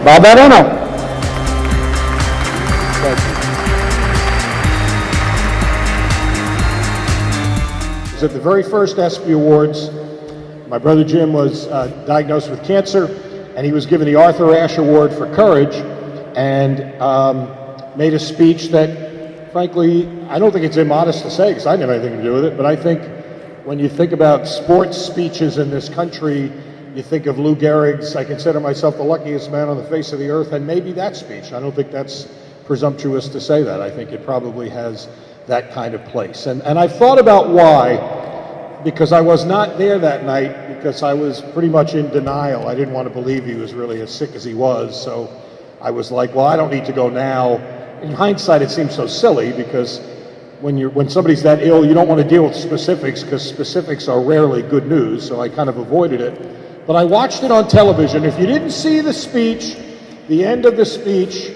Bob Arano. It was at the very first ESPY Awards. My brother Jim was diagnosed with cancer, and he was given the Arthur Ashe Award for courage, and made a speech that, frankly, I don't think it's immodest to say, because I didn't have anything to do with it, but I think when you think about sports speeches in this country, you think of Lou Gehrig's, I consider myself the luckiest man on the face of the earth, and maybe that speech. I don't think that's presumptuous to say that. I think it probably has that kind of place. And I've thought about why, because I was not there that night, because I was pretty much in denial. I didn't want to believe he was really as sick as he was, so I was like, well, I don't need to go now. In hindsight, it seems so silly, because when somebody's that ill, you don't want to deal with specifics, because specifics are rarely good news, so I kind of avoided it. But I watched it on television. If you didn't see the speech, the end of the speech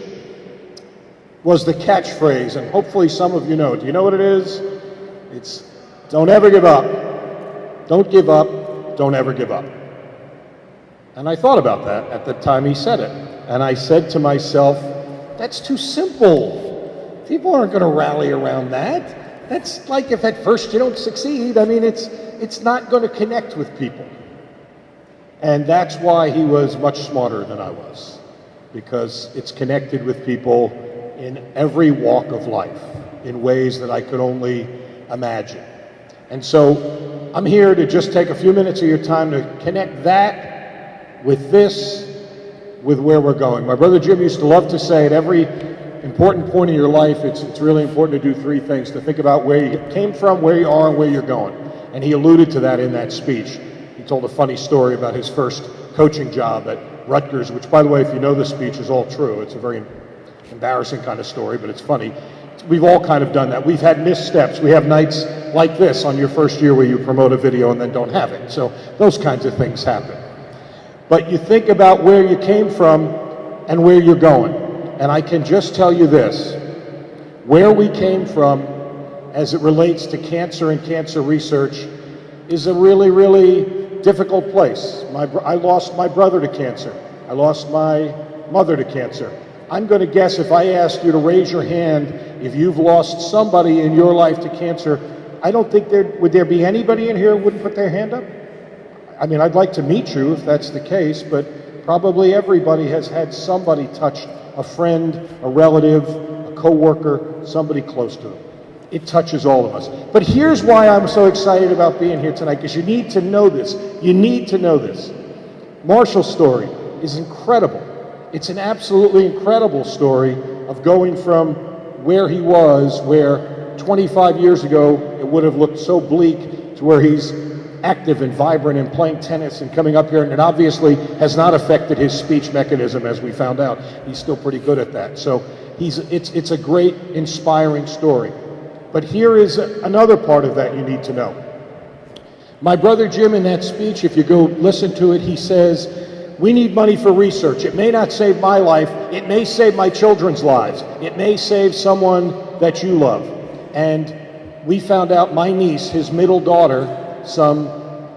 was the catchphrase, and hopefully some of you know it. Do you know what it is? It's, don't ever give up. Don't give up. Don't ever give up. And I thought about that at the time he said it. And I said to myself, that's too simple. People aren't going to rally around that. That's like if at first you don't succeed. I mean, it's not going to connect with people. And that's why he was much smarter than I was, because it's connected with people in every walk of life in ways that I could only imagine. And so I'm here to just take a few minutes of your time to connect that with this, with where we're going. My brother Jim used to love to say at every important point in your life, it's really important to do three things: to think about where you came from, where you are, and where you're going. And he alluded to that in that speech. He told a funny story about his first coaching job at Rutgers, which, by the way, if you know the speech, is all true. It's a very embarrassing kind of story, but it's funny. We've all kind of done that. We've had missteps. We have nights like this on your first year where you promote a video and then don't have it. So those kinds of things happen. But you think about where you came from and where you're going. And I can just tell you this: where we came from as it relates to cancer and cancer research is a really, really difficult place. I lost my brother to cancer. I lost my mother to cancer. I'm going to guess, if I asked you to raise your hand if you've lost somebody in your life to cancer, I don't think would there be anybody in here who wouldn't put their hand up? I mean, I'd like to meet you if that's the case, but probably everybody has had somebody touch a friend, a relative, a coworker, somebody close to them. It touches all of us. But here's why I'm so excited about being here tonight, because you need to know this. You need to know this. Marshall's story is incredible. It's an absolutely incredible story of going from where he was, where 25 years ago it would have looked so bleak, to where he's active and vibrant and playing tennis and coming up here, and it obviously has not affected his speech mechanism, as we found out. He's still pretty good at that. So it's a great, inspiring story. But here is another part of that you need to know. My brother Jim, in that speech, if you go listen to it, he says, we need money for research. It may not save my life. It may save my children's lives. It may save someone that you love. And we found out my niece, his middle daughter, some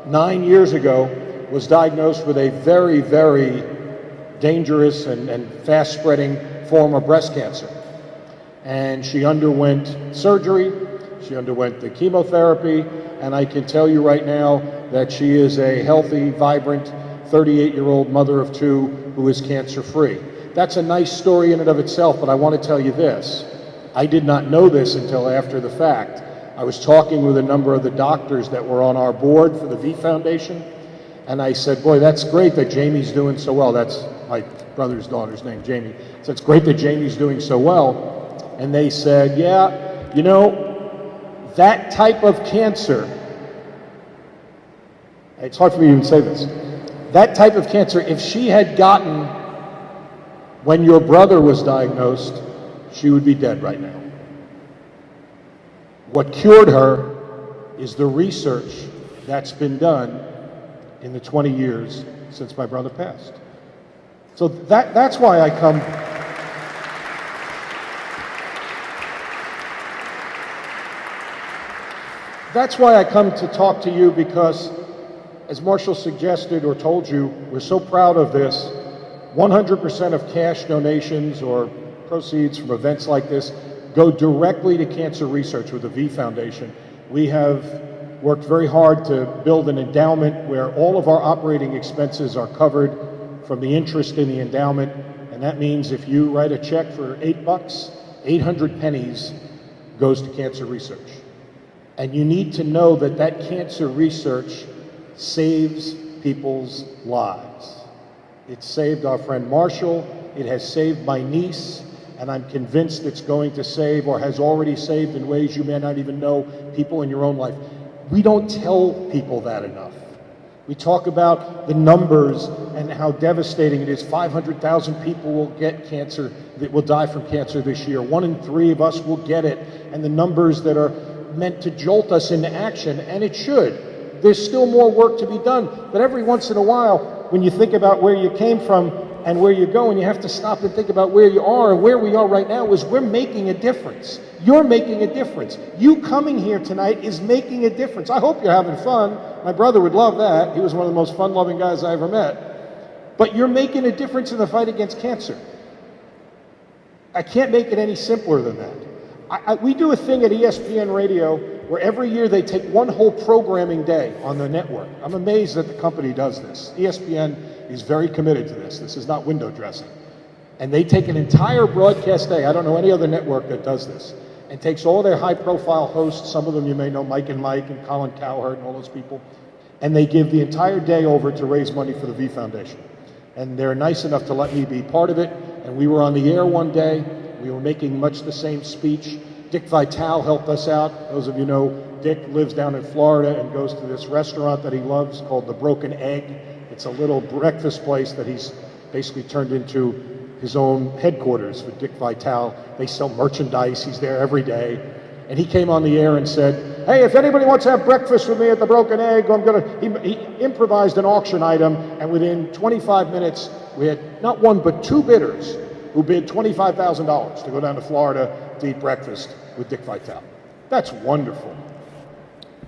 9 years ago, was diagnosed with a very, very dangerous and fast-spreading form of breast cancer. And she underwent surgery, she underwent the chemotherapy, and I can tell you right now that she is a healthy, vibrant, 38-year-old mother of two who is cancer-free. That's a nice story in and of itself, but I want to tell you this. I did not know this until after the fact. I was talking with a number of the doctors that were on our board for the V Foundation, and I said, boy, that's great that Jamie's doing so well. That's my brother's daughter's name, Jamie. So it's great that Jamie's doing so well. And they said, yeah, you know, that type of cancer, it's hard for me to even say this, that type of cancer, if she had gotten when your brother was diagnosed, she would be dead right now. What cured her is the research that's been done in the 20 years since my brother passed. So that's why I come. That's why I come to talk to you, because, as Marshall suggested or told you, we're so proud of this, 100% of cash donations or proceeds from events like this go directly to cancer research with the V Foundation. We have worked very hard to build an endowment where all of our operating expenses are covered from the interest in the endowment, and that means if you write a check for $8, 800 pennies goes to cancer research. And you need to know that that cancer research saves people's lives. It saved our friend Marshall, it has saved my niece, and I'm convinced it's going to save, or has already saved in ways you may not even know, people in your own life. We don't tell people that enough. We talk about the numbers and how devastating it is. 500,000 people will get cancer, that will die from cancer this year. 1 in 3 of us will get it. And the numbers that are meant to jolt us into action, and it should. There's still more work to be done. But every once in a while, when you think about where you came from and where you're going, you have to stop and think about where you are. And where we are right now is we're making a difference. You're making a difference. You coming here tonight is making a difference. I hope you're having fun. My brother would love that. He was one of the most fun-loving guys I ever met. But you're making a difference in the fight against cancer. I can't make it any simpler than that. We do a thing at ESPN Radio where every year they take one whole programming day on the network. I'm amazed that the company does this. ESPN is very committed to this. This is not window dressing. And they take an entire broadcast day, I don't know any other network that does this, and takes all their high-profile hosts, some of them you may know, Mike and Colin Cowherd and all those people, and they give the entire day over to raise money for the V Foundation. And they're nice enough to let me be part of it, and we were on the air one day. We were making much the same speech. Dick Vitale helped us out. Those of you know, Dick lives down in Florida and goes to this restaurant that he loves called The Broken Egg. It's a little breakfast place that he's basically turned into his own headquarters for Dick Vitale. They sell merchandise. He's there every day. And he came on the air and said, hey, if anybody wants to have breakfast with me at The Broken Egg, he improvised an auction item, and within 25 minutes, we had not one but 2 bidders who bid $25,000 to go down to Florida to eat breakfast with Dick Vitale. That's wonderful.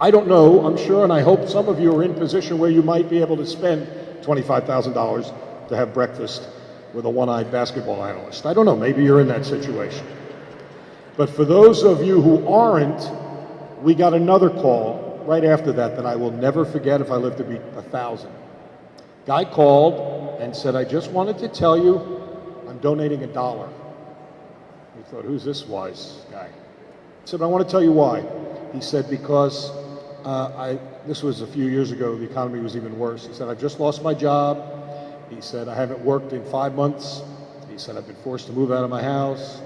I don't know, I'm sure, and I hope some of you are in position where you might be able to spend $25,000 to have breakfast with a one-eyed basketball analyst. I don't know, maybe you're in that situation. But for those of you who aren't, we got another call right after that I will never forget if I live to be 1,000. Guy called and said, I just wanted to tell you I'm donating $1. We thought, who's this wise guy? He said, I want to tell you why. He said, because this was a few years ago, the economy was even worse. He said, I've just lost my job. He said, I haven't worked in 5 months. He said, I've been forced to move out of my house.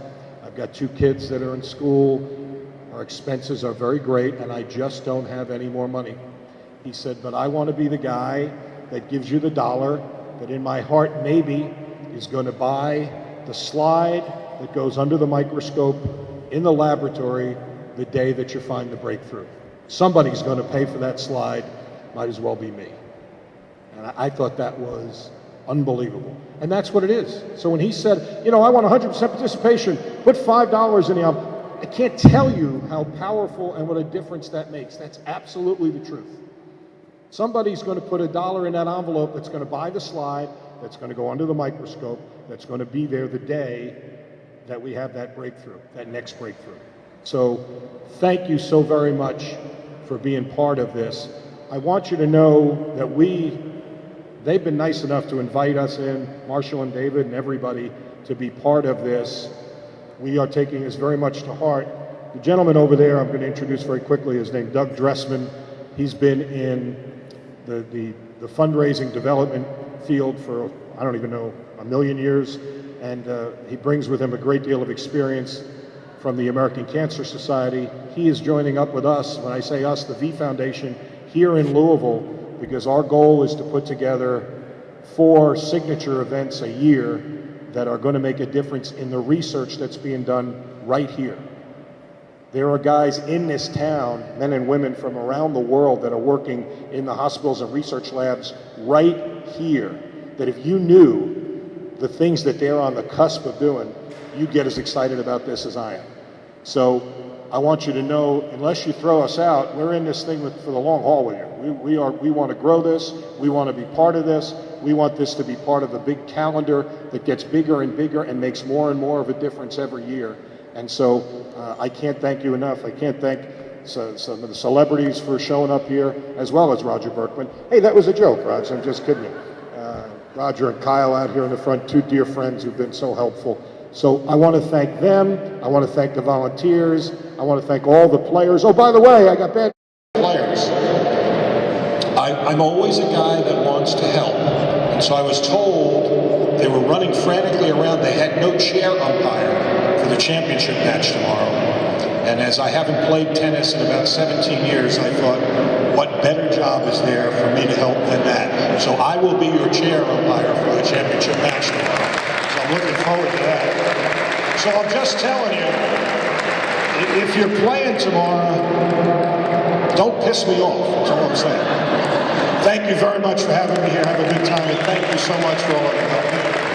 I've got 2 kids that are in school. Our expenses are very great, and I just don't have any more money. He said, but I want to be the guy that gives you the $1 that in my heart maybe is going to buy the slide that goes under the microscope in the laboratory the day that you find the breakthrough. Somebody's going to pay for that slide, might as well be me. And I thought that was unbelievable. And that's what it is. So when he said, you know, I want 100% participation, put $5 in the envelope, I can't tell you how powerful and what a difference that makes. That's absolutely the truth. Somebody's going to put $1 in that envelope that's going to buy the slide, that's going to go under the microscope, that's going to be there the day that we have that breakthrough, that next breakthrough. So thank you so very much for being part of this. I want you to know that they've been nice enough to invite us in, Marshall and David and everybody, to be part of this. We are taking this very much to heart. The gentleman over there I'm going to introduce very quickly is named Doug Dressman. He's been in the fundraising development field for, I don't even know, 1,000,000 years. And he brings with him a great deal of experience from the American Cancer Society. He is joining up with us, when I say us, the V Foundation, here in Louisville, because our goal is to put together 4 signature events a year that are going to make a difference in the research that's being done right here. There are guys in this town, men and women from around the world, that are working in the hospitals and research labs right here, that if you knew the things that they're on the cusp of doing, you get as excited about this as I am. So I want you to know, unless you throw us out, we're in this thing for the long haul with you. We want to grow this. We want to be part of this. We want this to be part of a big calendar that gets bigger and bigger and makes more and more of a difference every year. And so I can't thank you enough. I can't thank some of the celebrities for showing up here, as well as Roger Berkman. Hey, that was a joke, Roger. I'm just kidding you. Roger and Kyle out here in the front, two dear friends who've been so helpful. So I want to thank them. I want to thank the volunteers. I want to thank all the players. Oh, by the way, I got bad players. I'm always a guy that wants to help. And so I was told they were running frantically around. They had no chair umpire for the championship match tomorrow. And as I haven't played tennis in about 17 years, I thought, what better job is there for me to help than that? So I will be your chair umpire for the championship match tomorrow. So I'm looking forward to that. So I'm just telling you, if you're playing tomorrow, don't piss me off. That's all I'm saying. Thank you very much for having me here. Have a good time, and thank you so much for all of your help.